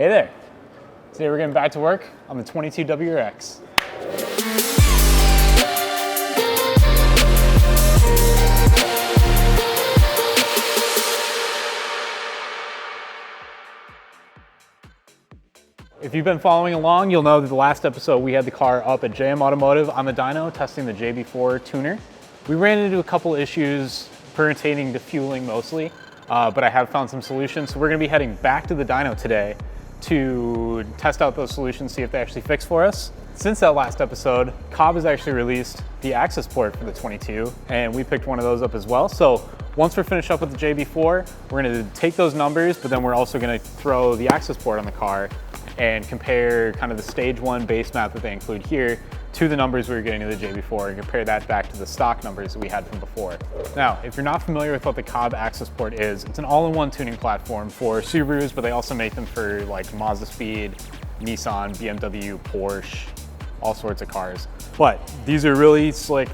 Hey there. Today we're getting back to work on the 22 WRX. If you've been following along, you'll know that the last episode we had the car up at JM Automotive on the dyno testing the JB4 tuner. We ran into a couple issues pertaining to fueling mostly, but I have found some solutions. So we're gonna be heading back to the dyno today to test out those solutions, see if they actually fix for us. Since that last episode, Cobb has actually released the Accessport for the 22, and we picked one of those up as well. So once we're finished up with the JB4, we're gonna take those numbers, but then we're also gonna throw the Accessport on the car and compare kind of the stage 1 base map that they include here to the numbers we were getting to the JB4 and compare that back to the stock numbers that we had from before. Now, if you're not familiar with what the Cobb Accessport is, it's an all-in-one tuning platform for Subarus, but they also make them for like Mazda Speed, Nissan, BMW, Porsche, all sorts of cars. But these are really slick.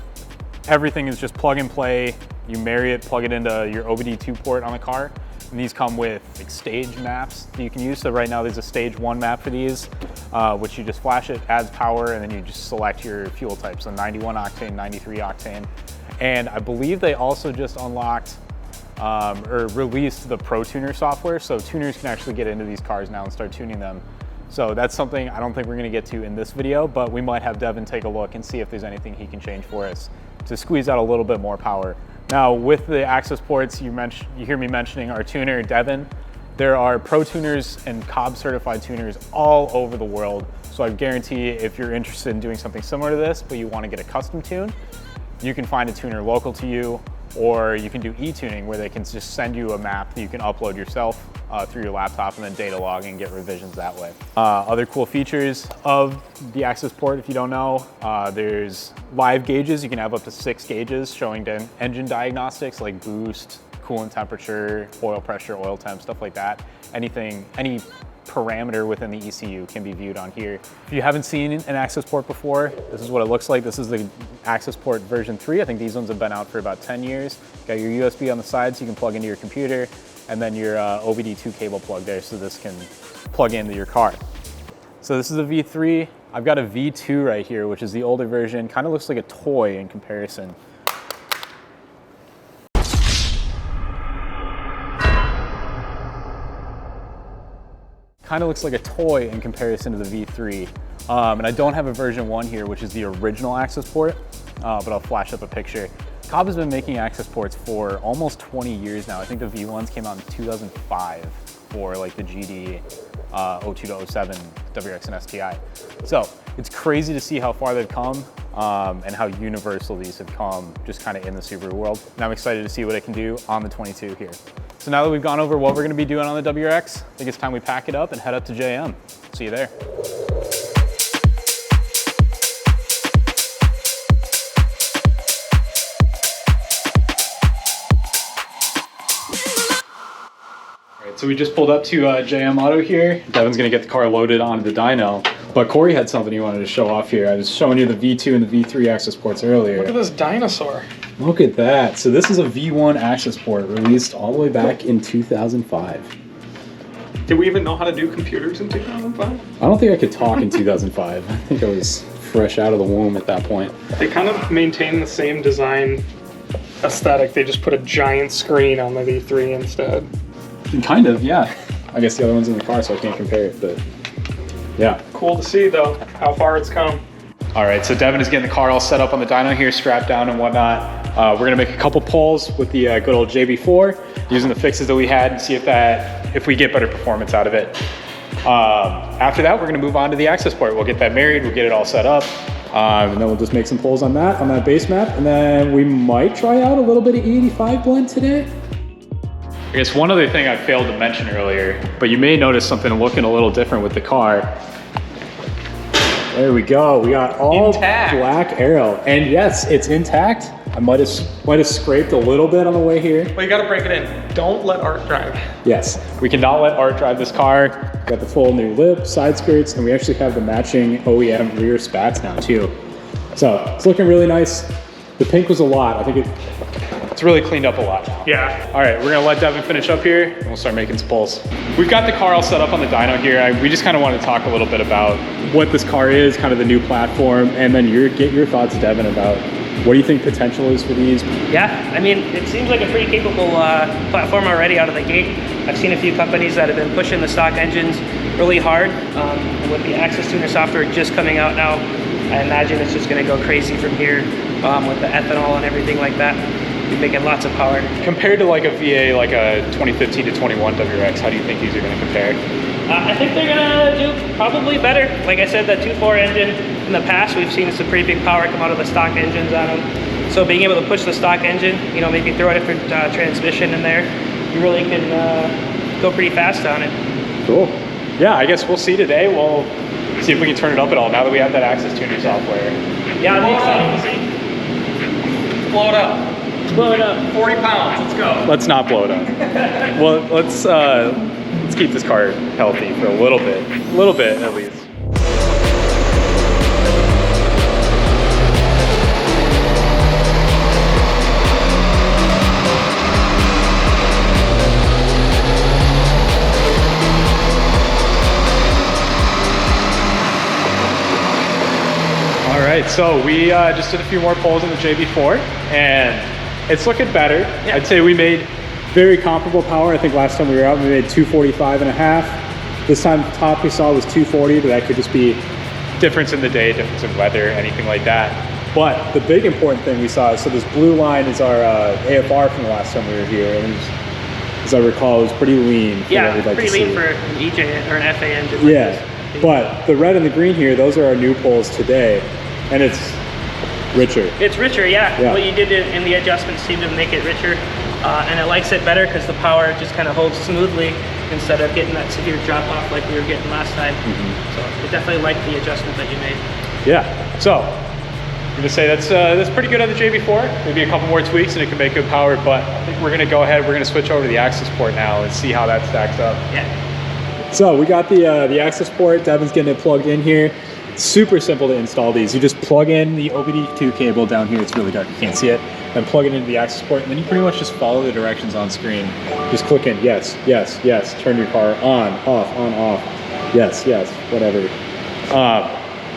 Everything is just plug and play. You marry it, plug it into your OBD2 port on the car. And these come with like stage maps that you can use. So right now there's a stage 1 map for these, which you just flash it, adds power, and then you just select your fuel type. So 91 octane, 93 octane. And I believe they also just unlocked or released the Pro Tuner software. So tuners can actually get into these cars now and start tuning them. So that's something I don't think we're gonna get to in this video, but we might have Devin take a look and see if there's anything he can change for us to squeeze out a little bit more power. Now, with the Accessports, you hear me mentioning our tuner, Devin. There are Pro Tuners and Cobb certified tuners all over the world. So I guarantee if you're interested in doing something similar to this, but you want to get a custom tune, you can find a tuner local to you, or you can do e-tuning where they can just send you a map that you can upload yourself through your laptop and then data log and get revisions that way. Other cool features of the Accessport, if you don't know, there's live gauges. You can have up to 6 gauges showing engine diagnostics like boost, coolant temperature, oil pressure, oil temp, stuff like that. Any parameter within the ECU can be viewed on here. If you haven't seen an Accessport before, this is what it looks like. This is the Accessport version 3. I think these ones have been out for about 10 years. Got your USB on the side so you can plug into your computer, and then your OBD2 cable plug there so this can plug into your car. So this is a V3. I've got a V2 right here, which is the older version. Kind of looks like a toy in comparison. Kind of looks like a toy in comparison to the V3. And I don't have a version 1 here, which is the original Accessport, but I'll flash up a picture. Cobb has been making Accessports for almost 20 years now. I think the V1s came out in 2005 for like the GD 02 to 07 WRX and STI. So it's crazy to see how far they've come and how universal these have come just kind of in the Subaru world. And I'm excited to see what it can do on the 22 here. So now that we've gone over what we're gonna be doing on the WRX, I think it's time we pack it up and head up to JM. See you there. So we just pulled up to JM Auto here. Devin's gonna get the car loaded onto the dyno, but Corey had something he wanted to show off here. I was showing you the V2 and the V3 Accessports earlier. Look at this dinosaur. Look at that. So this is a V1 Accessport released all the way back in 2005. Did we even know how to do computers in 2005? I don't think I could talk in 2005. I think I was fresh out of the womb at that point. They kind of maintain the same design aesthetic. They just put a giant screen on the V3 instead. Kind of, yeah. I guess the other one's in the car, so I can't compare it, but yeah. Cool to see, though, how far it's come. All right, so Devin is getting the car all set up on the dyno here, strapped down and whatnot. We're gonna make a couple pulls with the good old JB4, using the fixes that we had and see if we get better performance out of it. After that, we're gonna move on to the Accessport. We'll get that married, we'll get it all set up, and then we'll just make some pulls on that base map, and then we might try out a little bit of E85 blend today. I guess one other thing I failed to mention earlier, but you may notice something looking a little different with the car. There we go. We got all intact. Black Arrow, and yes, it's intact. I might have scraped a little bit on the way here. Well, you got to break it in. Don't let Art drive. Yes, we cannot let Art drive this car. Got the full new lip, side skirts, and we actually have the matching OEM rear spats now too. So it's looking really nice. The pink was a lot. I think it it's really cleaned up a lot. Yeah. All right, we're gonna let Devin finish up here and we'll start making some pulls. We've got the car all set up on the dyno here. We just kind of want to talk a little bit about what this car is, kind of the new platform, and then get your thoughts, Devin, about what do you think potential is for these? Yeah, I mean, it seems like a pretty capable platform already out of the gate. I've seen a few companies that have been pushing the stock engines really hard. And with the Accesstuner software just coming out now, I imagine it's just gonna go crazy from here with the ethanol and everything like that. You're making lots of power. Compared to like a VA, like a 2015 to 21 WRX, how do you think these are gonna compare? I think they're gonna do probably better. Like I said, the 2.4 engine, in the past, we've seen some pretty big power come out of the stock engines on them. So being able to push the stock engine, you know, maybe throw a different transmission in there, you really can go pretty fast on it. Cool. Yeah, I guess we'll see today. We'll see if we can turn it up at all now that we have that Accesstuner software. Yeah, I'm excited to see. Blow it up. Blow it up. 40 pounds, let's go. Let's not blow it up. Well, let's keep this car healthy for a little bit at least. All right, so we just did a few more pulls in the JB4 and it's looking better. Yeah. I'd say we made very comparable power. I think last time we were out, we made 245 and a half. This time the top we saw was 240, but that could just be difference in the day, difference in weather, anything like that. But the big important thing we saw is, so this blue line is our AFR from the last time we were here. And as I recall, it was pretty lean. Yeah, pretty lean for an EJ or an FA engine. Yeah, but the red and the green here, those are our new pulls today. And it's richer. It's richer, yeah. What you did in the adjustments seemed to make it richer. And it likes it better because the power just kind of holds smoothly instead of getting that severe drop off like we were getting last time. So it definitely liked the adjustment that you made. Yeah, so I'm gonna say that's pretty good on the JB4. Maybe a couple more tweaks and it can make good power, but I think we're gonna go ahead, we're gonna switch over to the Accessport now and see how that stacks up. Yeah. So we got the Accessport, Devin's getting it plugged in here. Super simple to install these. You just plug in the OBD2 cable down here. It's really dark, you can't see it. Then plug it into the Accessport, and then you pretty much just follow the directions on screen. Just click in, yes, yes, yes. Turn your car on, off. Yes, yes, whatever.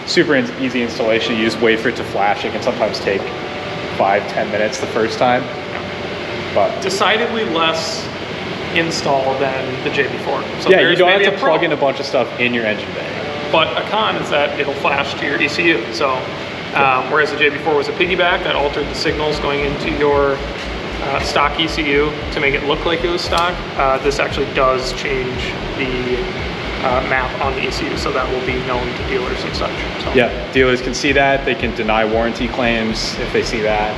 Super easy installation. You just wait for it to flash. It can sometimes take 5-10 minutes the first time. But decidedly less install than the JB4. So yeah, you don't have to plug in a bunch of stuff in your engine bay. But a con is that it'll flash to your ECU. So whereas the JB4 was a piggyback that altered the signals going into your stock ECU to make it look like it was stock, this actually does change the map on the ECU, so that will be known to dealers and such. So. Yeah, dealers can see that. They can deny warranty claims if they see that.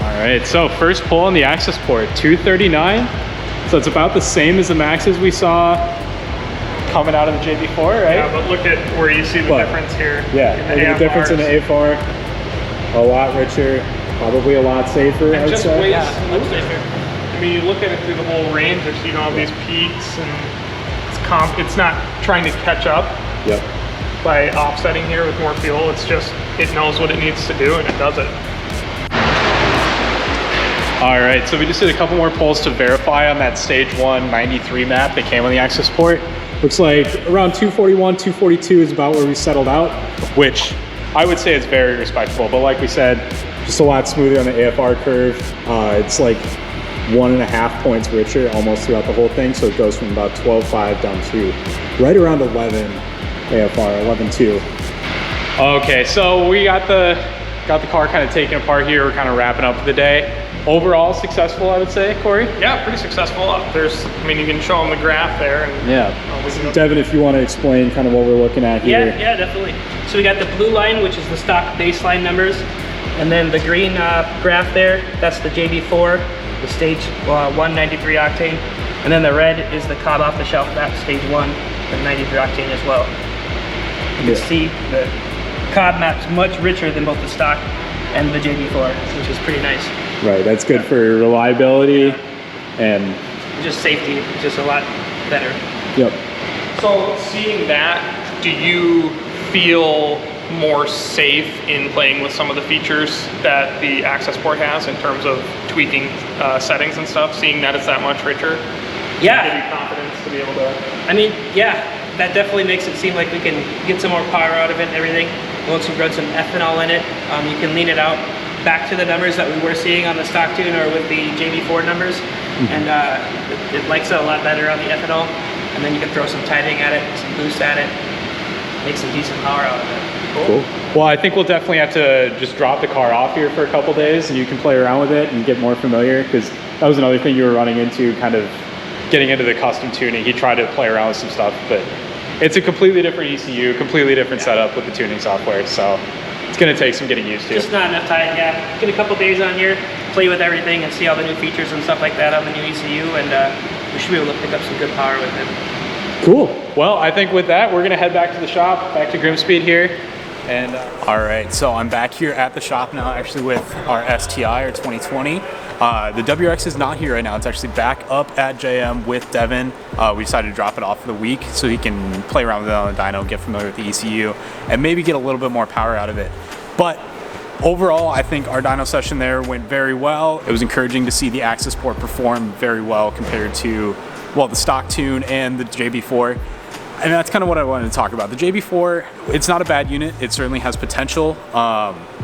Alright, so first pull on the Accessport, 239. So it's about the same as the maxes we saw coming out of the JB4, right? Yeah, but look at where you see the difference here. Yeah, the difference in the AFR. A lot richer, probably a lot safer, I would say. Yeah, much safer. I mean, you look at it through the whole range, there's, you know, all these peaks, and it's not trying to catch up by offsetting here with more fuel. It's just, it knows what it needs to do and it does it. All right, so we just did a couple more pulls to verify on that stage 1 93 map that came on the Accessport. Looks like around 241, 242 is about where we settled out, which I would say is very respectable. But like we said, just a lot smoother on the AFR curve. It's like 1.5 points richer almost throughout the whole thing. So it goes from about 12.5 down to right around 11 AFR, 11.2. Okay, so we got the car kind of taken apart here. We're kind of wrapping up for the day. overall successful, I would say, Corey. Yeah, pretty successful. I mean, you can show them the graph there. And, yeah. Devin, if you want to explain kind of what we're looking at here. Yeah, definitely. So we got the blue line, which is the stock baseline numbers. And then the green graph there, that's the JB4, the stage 193 octane. And then the red is the Cobb off the shelf, that's stage 1, the 93 octane as well. You can see the Cobb map's much richer than both the stock and the JB4, which is pretty nice. Right, that's good for reliability and just safety, just a lot better. Yep. So seeing that, do you feel more safe in playing with some of the features that the Accessport has in terms of tweaking settings and stuff, seeing that it's that much richer? Yeah. Give you confidence to be able to... I mean, yeah, that definitely makes it seem like we can get some more power out of it and everything. Once we run some ethanol in it, you can lean it out back to the numbers that we were seeing on the stock tune or with the JB4 numbers. And it likes it a lot better on the ethanol. And then you can throw some timing at it, some boost at it, make some decent power out of it. Cool. Well, I think we'll definitely have to just drop the car off here for a couple days and you can play around with it and get more familiar, because that was another thing you were running into, kind of getting into the custom tuning. He tried to play around with some stuff, but it's a completely different ECU, completely different setup with the tuning software, so it's going to take some getting used to. Just not enough time, yeah. Get a couple days on here, play with everything and see all the new features and stuff like that on the new ECU, and we should be able to pick up some good power with it. Cool. Well, I think with that, we're going to head back to the shop, back to GrimmSpeed here. And all right, so I'm back here at the shop now, actually with our STI, or 2020. The WRX is not here right now. It's actually back up at JM with Devin. We decided to drop it off for the week so he can play around with it on the dyno, get familiar with the ECU, and maybe get a little bit more power out of it. But overall, I think our dyno session there went very well. It was encouraging to see the Accessport perform very well compared to, well, the stock tune and the JB4. And that's kind of what I wanted to talk about. The JB4, it's not a bad unit. It certainly has potential.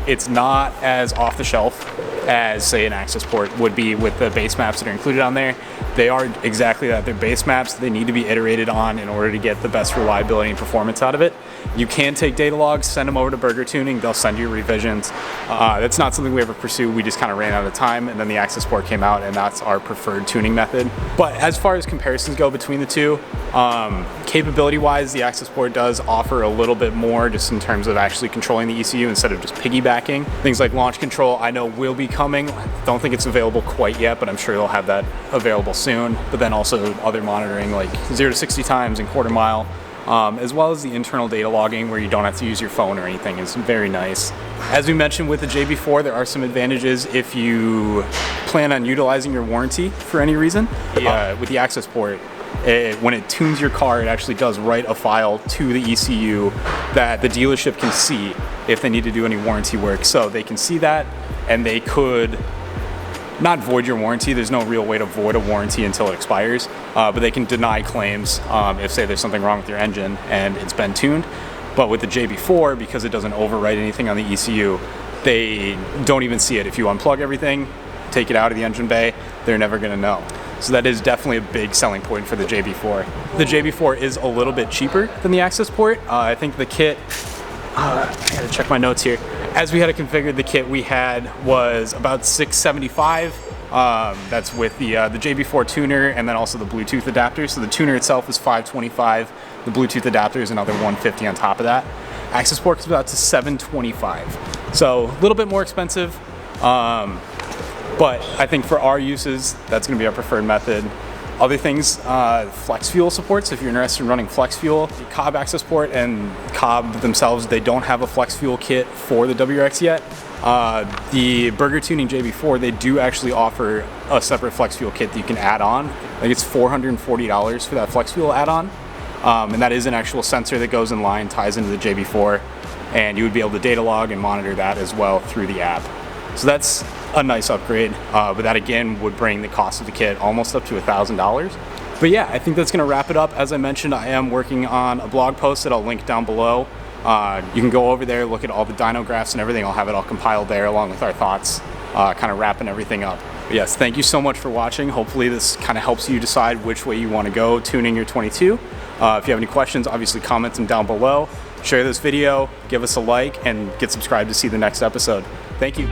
It's not as off the shelf as, say, an Accessport would be with the base maps that are included on there. They are exactly that. They're base maps. They need to be iterated on in order to get the best reliability and performance out of it. You can take data logs, send them over to Burger Tuning. They'll send you revisions. That's not something we ever pursue. We just kind of ran out of time, and then the Accessport came out, and that's our preferred tuning method. But as far as comparisons go between the two, capability-wise, the Accessport does offer a little bit more just in terms of actually controlling the ECU instead of just piggybacking. Things like launch control, I know will be coming. Don't think it's available quite yet, but I'm sure they'll have that available soon. But then also other monitoring like 0 to 60 times and quarter mile, as well as the internal data logging where you don't have to use your phone or anything is very nice. As we mentioned with the JB4, there are some advantages if you plan on utilizing your warranty for any reason. With the Accessport, when it tunes your car, it actually does write a file to the ECU that the dealership can see if they need to do any warranty work. So they can see that, and they could not void your warranty. There's no real way to void a warranty until it expires, but they can deny claims if, say, there's something wrong with your engine and it's been tuned. But with the JB4, because it doesn't overwrite anything on the ECU, they don't even see it. If you unplug everything, take it out of the engine bay, they're never going to know. So that is definitely a big selling point for the JB4. The JB4 is a little bit cheaper than the Accessport. I think the kit, I gotta check my notes here. As we had it configured, the kit we had was about $675. That's with the JB4 tuner and then also the Bluetooth adapter. So the tuner itself is $525. The Bluetooth adapter is another $150 on top of that. Accessport is about to $725. So a little bit more expensive. But I think for our uses, that's going to be our preferred method. Other things, flex fuel support. So if you're interested in running flex fuel, the Cobb Accessport and Cobb themselves, they don't have a flex fuel kit for the WRX yet. The Burger Tuning JB4, they do actually offer a separate flex fuel kit that you can add on. I think it's $440 for that flex fuel add-on. And that is an actual sensor that goes in line, ties into the JB4, and you would be able to data log and monitor that as well through the app. So that's a nice upgrade, but that again would bring the cost of the kit almost up to $1,000. But yeah, I think that's going to wrap it up. As I mentioned, I am working on a blog post that I'll link down below. You can go over there, look at all the dyno graphs and everything. I'll have it all compiled there along with our thoughts, kind of wrapping everything up. But yes, thank you so much for watching. Hopefully this kind of helps you decide which way you want to go tuning your 22. If you have any questions, obviously comment them down below. Share this video, give us a like, and get subscribed to see the next episode. Thank you.